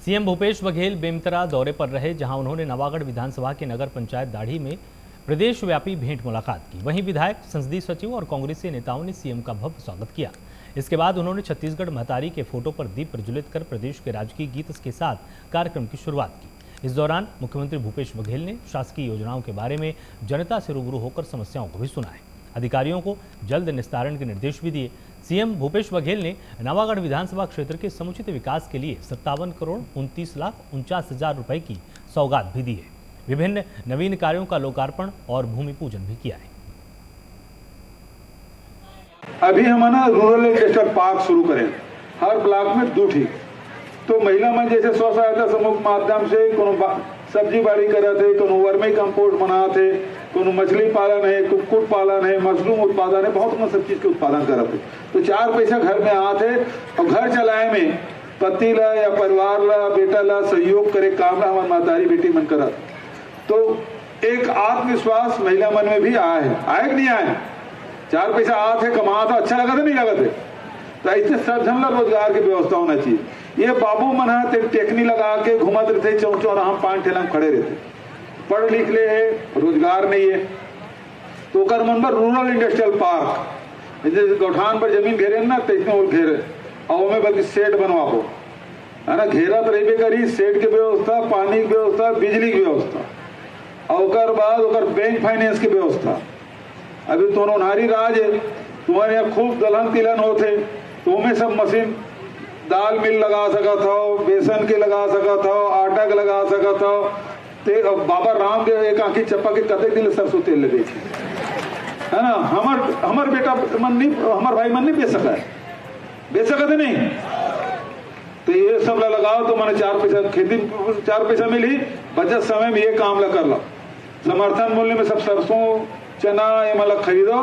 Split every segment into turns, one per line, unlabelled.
CM Bhupesh Baghel Bemetara दौरे पर रहे, जहां उन्होंने नवागढ़ विधानसभा के नगर पंचायत दाढ़ी में प्रदेश व्यापी भेंट मुलाकात की। वहीं विधायक, संसदीय सचिव और कांग्रेसी नेताओं ने सीएम का भव्य स्वागत किया। इसके बाद उन्होंने छत्तीसगढ़ महतारी के फोटो पर दीप प्रज्वलित कर प्रदेश के राजकीय गीत के साथ कार्यक्रम की शुरुआत की। इस दौरान मुख्यमंत्री भूपेश बघेल ने शासकीय योजनाओं के बारे में जनता से रूबरू होकर समस्याओं को भी सुनाए। अधिकारियों को जल्द निस्तारण के निर्देश भी दिए। सीएम भूपेश बघेल ने नवागढ़ विधानसभा क्षेत्र के समुचित विकास के लिए 57,29,49,000 रुपए की सौगात भी दी है। विभिन्न नवीन कार्यों का लोकार्पण और भूमि पूजन भी किया है।
अभी हम ना रूरल इंडस्ट्रियल पार्क शुरू करें, हर ब्लॉक में 2 ठीक। तो महिला में जैसे स्व सहायता समूह के माध्यम से कोनो सब्जी बाड़ी करत है, कोनो वर्मी कंपोस्ट बनाते है, कोनो मछली पालन है, कुक्कुट पालन है, मशरूम उत्पादन है, बहुत ना सब चीज के उत्पादन करत है। तो 4 पैसा घर में आते और घर चलाए में पति ला या परिवार ला, बेटा ला सहयोग करे काम ला हमारे मातारी बेटी मन करत। तो एक आत्मविश्वास महिला मन में भी आया है, आए कि नहीं आए? 4 पैसा आते कमा तो अच्छा लगा था, नहीं लगा थे? तो ऐसे सब जन रोजगार की व्यवस्था होना चाहिए। ये बाबू मन है टेकनी लगा के घुमत रहते, चौराहा 5 ठेला खड़े रहते, पढ़ लिख ले है, रोजगार नहीं है। तो कर मन पर रूरल इंडस्ट्रियल पार्क जैसे गौठान पर जमीन घेरे ना, तैसे और घेरे और में बल्कि सेट बनवाबो है ना, घेरा तो रही करी, सेट की व्यवस्था, पानी की व्यवस्था, बिजली की व्यवस्था और बाद बैंक फाइनेंस की व्यवस्था। अभी तो नारी राज है, तुम्हारे यहाँ खूब दलहन तिलहन होते, तो में सब मशीन दाल मिल लगा सकत हो, बेसन के लगा सकत हो, आटा के लगा सकत हो। ते बाबा राम के एक आंखी चप्पा के कतक दिन सरसों तेल ले बेचे है ना। हमर बेटा मन नहीं, हमार भाई मन नहीं बेच सका है, बेच सकते नहीं। तो ये सब लगाओ तो मैंने 4 पैसा खेती 4 पैसा मिली, बचत समय में ये काम ला कर लो। समर्थन मूल्य में सब सरसों चना ये मतलब खरीदो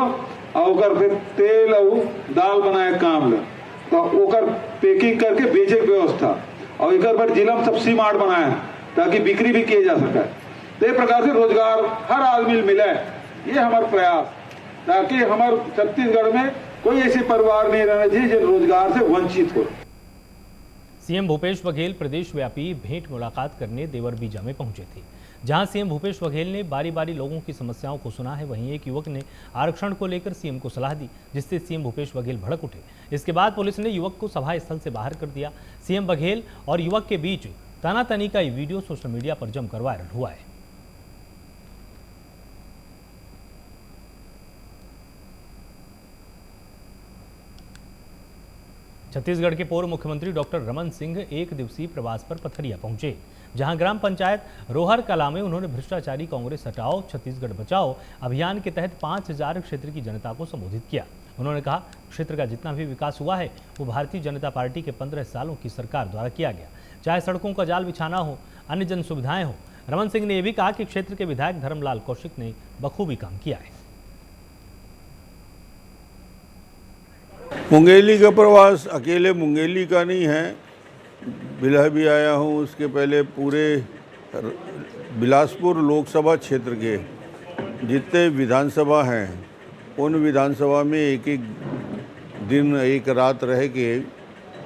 और फिर तेल और दाल बनाए काम ला, तो ओकर पैकिंग करके बेचे की व्यवस्था और एक बार जिला में सब सी मार्ट बनाए ताकि बिक्री भी किए जा सके। तो ये प्रकार से रोजगार हर आदमी मिले, ये हमारा प्रयास, ताकि हमारे छत्तीसगढ़ में कोई ऐसे परिवार नहीं रहना चाहिए जो रोजगार से वंचित हो।
सीएम भूपेश बघेल प्रदेश व्यापी भेंट मुलाकात करने देवरबीजा में पहुंचे थे, जहां सीएम भूपेश बघेल ने बारी बारी लोगों की समस्याओं को सुना है। वहीं एक युवक ने आरक्षण को लेकर सीएम को सलाह दी, जिससे सीएम भूपेश बघेल भड़क उठे। इसके बाद पुलिस ने युवक को सभा स्थल से बाहर कर दिया। सीएम बघेल और युवक के बीच तानातनी का ये वीडियो सोशल मीडिया पर जमकर वायरल हुआ है। छत्तीसगढ़ के पूर्व मुख्यमंत्री डॉक्टर रमन सिंह 1 दिवसीय प्रवास पर पथरिया पहुंचे, जहां ग्राम पंचायत रोहर कला में उन्होंने भ्रष्टाचारी कांग्रेस हटाओ छत्तीसगढ़ बचाओ अभियान के तहत 5000 क्षेत्र की जनता को संबोधित किया। उन्होंने कहा, क्षेत्र का जितना भी विकास हुआ है वो भारतीय जनता पार्टी के 15 सालों की सरकार द्वारा किया गया, चाहे सड़कों का जाल बिछाना हो, अन्य जन सुविधाएं हो। रमन सिंह ने यह भी कहा कि क्षेत्र के विधायक धर्मलाल कौशिक ने बखूबी काम किया है।
मुंगेली का प्रवास अकेले मुंगेली का नहीं है, बिल्हा भी आया हूँ। उसके पहले पूरे बिलासपुर लोकसभा क्षेत्र के जितने विधानसभा हैं उन विधानसभा में एक दिन एक रात रह के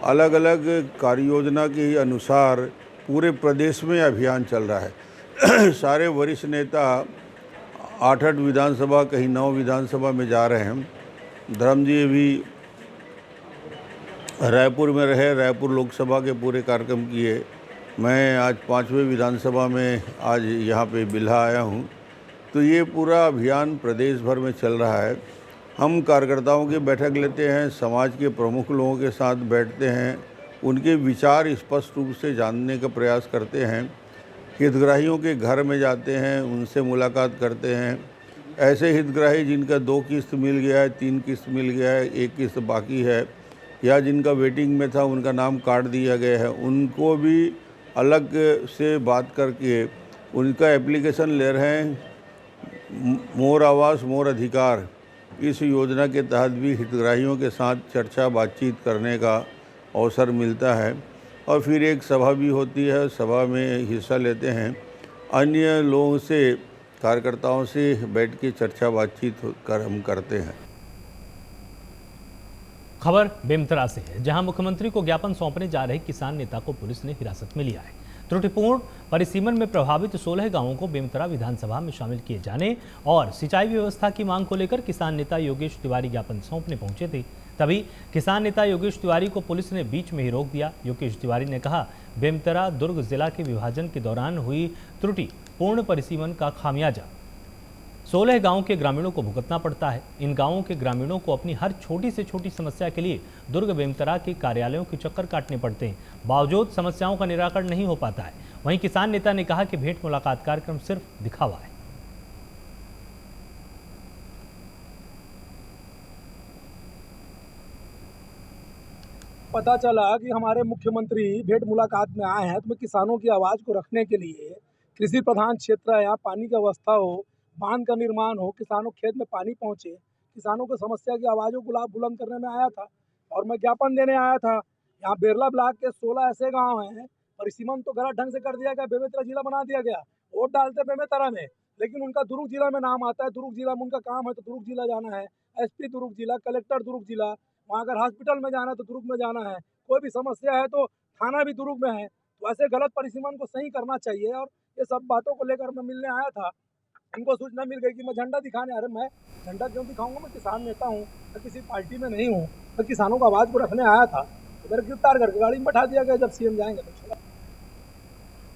अलग अलग कार्य योजना के अनुसार पूरे प्रदेश में अभियान चल रहा है। सारे वरिष्ठ नेता 8 विधानसभा कहीं 9 विधानसभा में जा रहे हैं। धर्म जी भी रायपुर में रहे, रायपुर लोकसभा के पूरे कार्यक्रम किए। मैं आज 5वें विधानसभा में आज यहाँ पे बिल्हा आया हूँ। तो ये पूरा अभियान प्रदेश भर में चल रहा है। हम कार्यकर्ताओं की बैठक लेते हैं, समाज के प्रमुख लोगों के साथ बैठते हैं, उनके विचार स्पष्ट रूप से जानने का प्रयास करते हैं, हितग्राहियों के घर में जाते हैं, उनसे मुलाकात करते हैं। ऐसे हितग्राही जिनका 2 किस्त मिल गया है, 3 किस्त मिल गया है, 1 किस्त बाकी है, या जिनका वेटिंग में था उनका नाम काट दिया गया है, उनको भी अलग से बात करके उनका एप्लीकेशन ले रहे हैं। मोर आवास मोर अधिकार इस योजना के तहत भी हितग्राहियों के साथ चर्चा बातचीत करने का अवसर मिलता है और फिर एक सभा भी होती है। सभा में हिस्सा लेते हैं, अन्य लोगों से, कार्यकर्ताओं से बैठ के चर्चा बातचीत कर हम करते हैं।
खबर बेमेतरा से है, जहां मुख्यमंत्री को ज्ञापन सौंपने जा रहे किसान नेता को पुलिस ने हिरासत में लिया है। त्रुटिपूर्ण परिसीमन में प्रभावित 16 गांवों को बेमेतरा विधानसभा में शामिल किए जाने और सिंचाई व्यवस्था की मांग को लेकर किसान नेता योगेश तिवारी ज्ञापन सौंपने पहुंचे थे। तभी किसान नेता योगेश तिवारी को पुलिस ने बीच में ही रोक दिया। योगेश तिवारी ने कहा, बेमेतरा दुर्ग जिला के विभाजन के दौरान हुई त्रुटि पूर्ण परिसीमन का खामियाजा 16 गांवों के ग्रामीणों को भुगतना पड़ता है। इन गांवों के ग्रामीणों को अपनी हर छोटी से छोटी समस्या के लिए दुर्ग बेमेतरा के कार्यालयों के चक्कर काटने पड़ते हैं, बावजूद समस्याओं का निराकरण नहीं हो पाता है। वहीं किसान नेता ने कहा कि भेंट मुलाकात कार्यक्रम सिर्फ दिखावा है।
पता चला कि हमारे मुख्यमंत्री भेंट मुलाकात में आए हैं, तो मैं किसानों की आवाज़ को रखने के लिए कृषि प्रधान क्षेत्र है, यहाँ पानी की व्यवस्था हो, बांध का निर्माण हो, किसानों के खेत में पानी पहुँचे, किसानों की समस्या की आवाज़ों को बुलंद करने में आया था और मैं ज्ञापन देने आया था। यहाँ बेरला ब्लॉक के 16 ऐसे गाँव हैं, परिसीमन तो गलत ढंग से कर दिया गया, बेमेतरा जिला बना दिया गया, वोट डालते बेमेतरा में, लेकिन उनका दुर्ग जिला में नाम आता है। दुर्ग जिला में उनका काम है तो दुर्ग जिला जाना है, SP दुर्ग जिला, कलेक्टर दुर्ग जिला, वहाँ अगर हॉस्पिटल में जाना है तो दुर्ग में जाना है, कोई भी समस्या है तो थाना भी दुर्ग में है। तो ऐसे गलत परिसीमन को सही करना चाहिए और ये सब बातों को लेकर मैं मिलने आया था। इनको सूचना मिल गई कि मैं झंडा दिखाने, अरे मैं झंडा क्यों दिखाऊंगा, मैं किसान नेता हूँ, मैं किसी पार्टी में नहीं हूँ, मैं किसानों को आवाज़ को रखने आया था। तो मेरे गिरफ्तार करके गाड़ी में बैठा दिया गया। जब CM जाएंगे तो चला।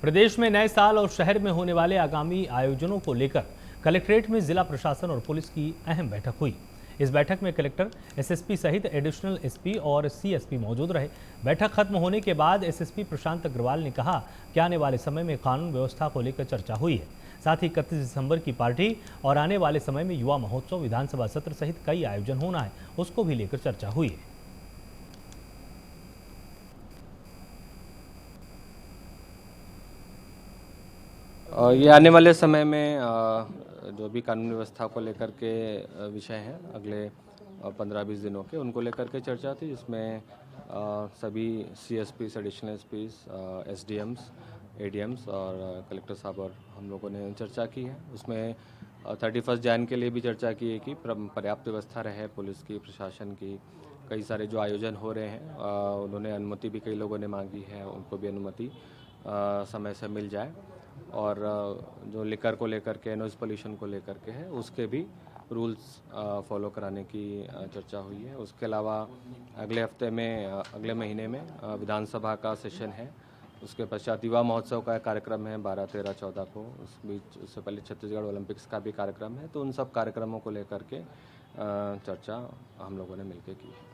प्रदेश में नए साल और शहर में होने वाले आगामी आयोजनों को लेकर कलेक्ट्रेट में जिला प्रशासन और पुलिस की अहम बैठक हुई। इस बैठक में कलेक्टर, SSP सहित एडिशनल SP और CSP मौजूद रहे। बैठक खत्म होने के बाद SSP प्रशांत अग्रवाल ने कहा कि आने वाले समय में कानून व्यवस्था को लेकर चर्चा हुई है। साथ ही 31 दिसंबर की पार्टी और आने वाले समय में युवा महोत्सव, विधानसभा सत्र सहित कई आयोजन होना है, उसको भी लेकर चर्चा हुई है।
ये आने वाले समय में जो भी कानून व्यवस्था को लेकर के विषय हैं, अगले 15-20 दिनों के, उनको लेकर के चर्चा थी, जिसमें सभी CSPs, additional SPs, SDMs, ADMs और कलेक्टर साहब और हम लोगों ने चर्चा की है। उसमें 31 जनवरी के लिए भी चर्चा की है कि पर्याप्त व्यवस्था रहे पुलिस की, प्रशासन की। कई सारे जो आयोजन हो रहे हैं उन्होंने अनुमति भी कई लोगों ने मांगी है, उनको भी अनुमति समय से मिल जाए। और जो लिकर को लेकर के, नॉइज़ पोल्यूशन को लेकर के है, उसके भी रूल्स फॉलो कराने की चर्चा हुई है। उसके अलावा अगले महीने में विधानसभा का सेशन है, उसके पश्चात युवा महोत्सव का कार्यक्रम है 12, 13, 14 को। उस बीच उससे पहले छत्तीसगढ़ ओलंपिक्स का भी कार्यक्रम है। तो उन सब कार्यक्रमों को लेकर के चर्चा हम लोगों ने मिलकर की है।